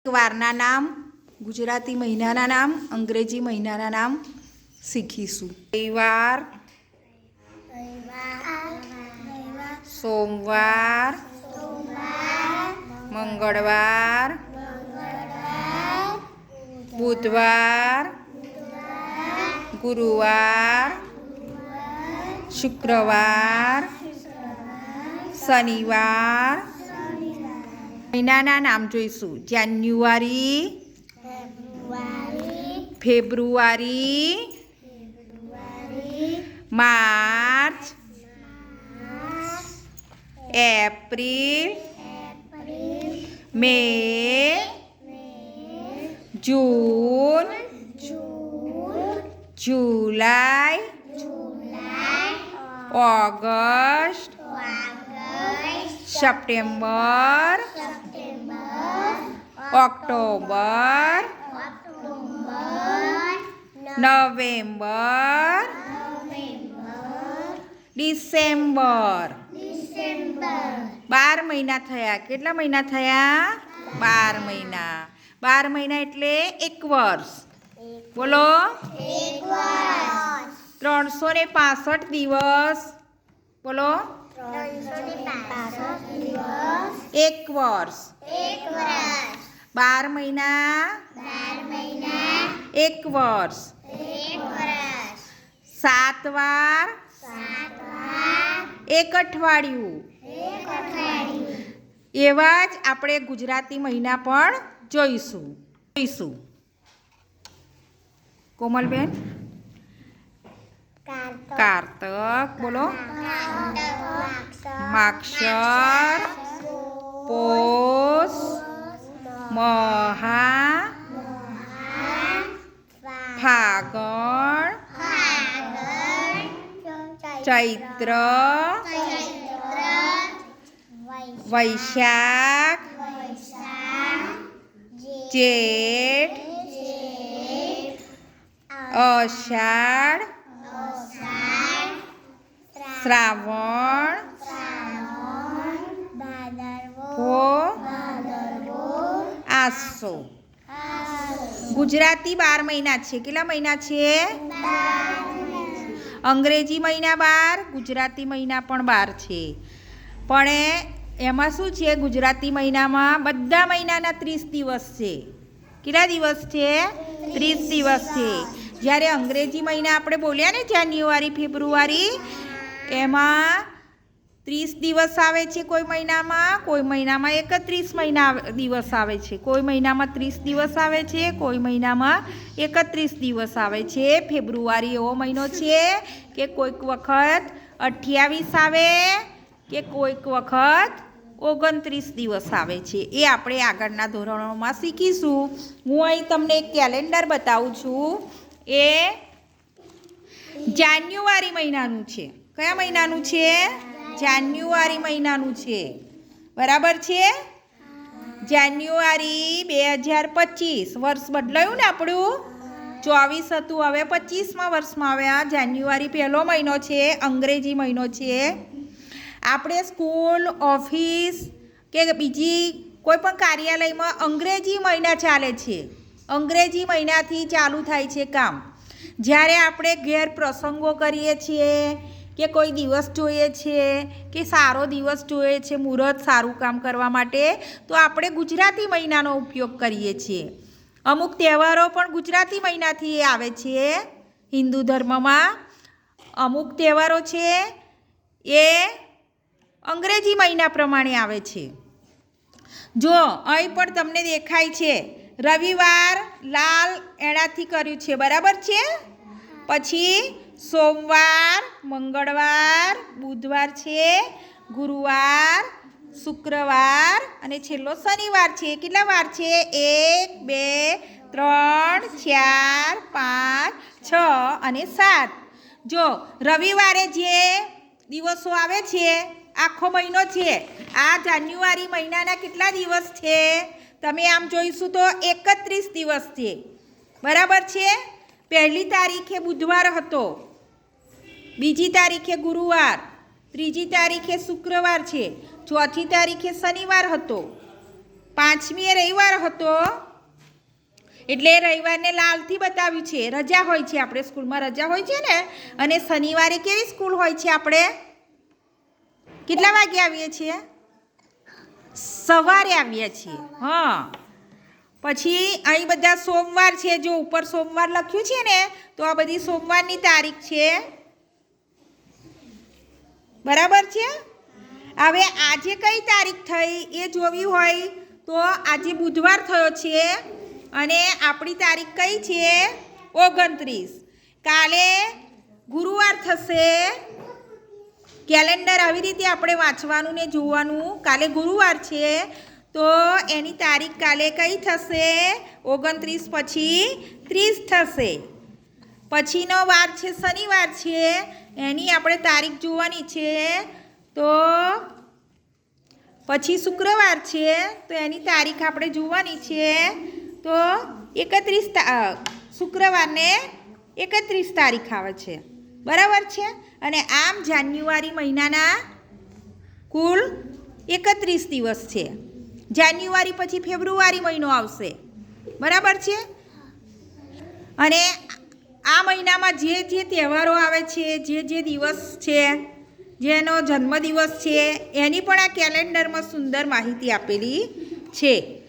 વારના નામ, ગુજરાતી મહિનાના નામ, અંગ્રેજી મહિનાના નામ શીખીશું. રવિવાર, સોમવાર, મંગળવાર, બુધવાર, ગુરુવાર, શુક્રવાર, શનિવાર. મહિનાના નામ જોઈશું. જાન્યુઆરી, ફેબ્રુઆરી, માર્ચ, એપ્રિલ, મે, જૂન, જુલાઈ, ઓગસ્ટ, સપ્ટેમ્બર, ઓક્ટોબર, નવેમ્બર, ડિસેમ્બર. 12 મહિના થયા. કેટલા મહિના થયા? 12 મહિના. 12 મહિના એટલે 1 વર્ષ. બોલો, 365 દિવસ. બોલો, 1 વર્ષ. 12 મહિના, 1 વર્ષ. 7 વાર, 1 અઠવાડિયું. એવા જ આપણે ગુજરાતી મહિના પણ જોઈશું. કોમલબેન, કારતક. બોલો, માક્ષર, પોષ, મહા, ફાગણ, ચૈત્ર, વૈશાખ, જેઠ, અષાઢ, શ્રાવણ, આસો. ગુજરાતી 12 મહિના છે. કેટલા મહિના છે? અંગ્રેજી મહિના 12, ગુજરાતી મહિના પણ 12 છે. પણ એમાં શું છે? ગુજરાતી મહિનામાં બધા મહિનાના 30 દિવસ છે. કેટલા દિવસ છે? 30 દિવસ છે. જ્યારે અંગ્રેજી મહિના આપણે બોલ્યા ને, જાન્યુઆરી, ફેબ્રુઆરી, એમાં 30 દિવસ આવે છે કોઈ મહિનામાં. કોઈ મહિનામાં 31 દિવસ આવે છે. કોઈ મહિનામાં 30 દિવસ આવે છે, કોઈ મહિનામાં 31 દિવસ આવે છે. ફેબ્રુઆરી એવો મહિનો છે કે કોઈક વખત 28 આવે કે કોઈક વખત 29 દિવસ આવે છે. એ આપણે આગળના ધોરણોમાં શીખીશું. હું અહીં તમને એક કેલેન્ડર બતાવું છું. એ જાન્યુઆરી મહિનાનું છે. કયા મહિનાનું છે? જાન્યુઆરી મહિનાનું છે. બરાબર છે? જાન્યુઆરી 2025. વર્ષ બદલાયું ને આપણું. 24 હતું, હવે 25મા વર્ષમાં આવ્યા. જાન્યુઆરી પહેલો મહિનો છે, અંગ્રેજી મહિનો છે. આપણે સ્કૂલ, ઓફિસ કે બીજી કોઈ પણ કાર્યાલયમાં અંગ્રેજી મહિના ચાલે છે. અંગ્રેજી મહિનાથી ચાલુ થાય છે કામ. જ્યારે આપણે ઘેર પ્રસંગો કરીએ છીએ કે કોઈ દિવસ જોઈએ છીએ કે સારો દિવસ જોઈએ છે, મુહૂર્ત સારું કામ કરવા માટે, તો આપણે ગુજરાતી મહિનાનો ઉપયોગ કરીએ છીએ. અમુક તહેવારો પણ ગુજરાતી મહિનાથી આવે છે. હિન્દુ ધર્મમાં અમુક તહેવારો છે એ અંગ્રેજી મહિના પ્રમાણે આવે છે. જો અહીં પણ તમને દેખાય છે, રવિવાર લાલ એણાથી કર્યું છે. બરાબર છે? પછી સોમવાર, મંગળવાર, બુધવાર છે, ગુરુવાર, શુક્રવાર અને છેલ્લો શનિવાર છે. કેટલા વાર છે? 1, 2, 3, 4, 5, 6 અને 7. જો રવિવારે જે દિવસો આવે છે, આખો મહિનો છે. આ જાન્યુઆરી મહિનાના કેટલા દિવસ છે? તમે આમ જોઈશું તો 31 દિવસ છે. બરાબર છે? પહેલી તારીખે બુધવાર હતો, બીજી તારીખે ગુરુવાર, ત્રીજી તારીખે શુક્રવાર છે, ચોથી તારીખે શનિવાર હતો, 5મી રવિવાર હતો એટલે રવિવારને લાલથી બતાવ્યું છે. રજા હોય છે, આપણે સ્કૂલમાં રજા હોય છે ને. અને શનિવારે કેવી સ્કૂલ હોય છે? આપણે કેટલા વાગે આવીએ છીએ? સવારે આવીએ છીએ. હા, પછી અહીં બધા સોમવાર છે. જો ઉપર સોમવાર લખ્યું છે ને, તો આ બધી સોમવારની તારીખ છે. બરાબર છે. હવે આજે કઈ તારીખ થઈ એ જોવી હોય તો આજે બુધવાર થયો છે અને આપણી તારીખ કઈ છે? 29. કાલે ગુરુવાર થશે. કેલેન્ડર આવી રીતે આપણે વાંચવાનું ને જોવાનું. કાલે ગુરુવાર છે તો એની તારીખ કાલે કઈ થશે? 29 પછી 30 થશે. પછીનો વાર છે શનિવાર છે, એની આપણે તારીખ જોવાની છે. તો પછી શુક્રવાર છે તો એની તારીખ આપણે જોવાની છે. તો 31 શુક્રવારને 31 તારીખ આવે છે. બરાબર છે. અને આમ જાન્યુઆરી મહિનાના કુલ 31 દિવસ છે. જાન્યુઆરી પછી ફેબ્રુઆરી મહિનો આવશે. બરાબર છે. અને આ મહિનામાં જે જે તહેવારો આવે છે, જે દિવસ છે, જેનો જન્મદિવસ છે, એની પણ આ કેલેન્ડરમાં સુંદર માહિતી આપેલી છે.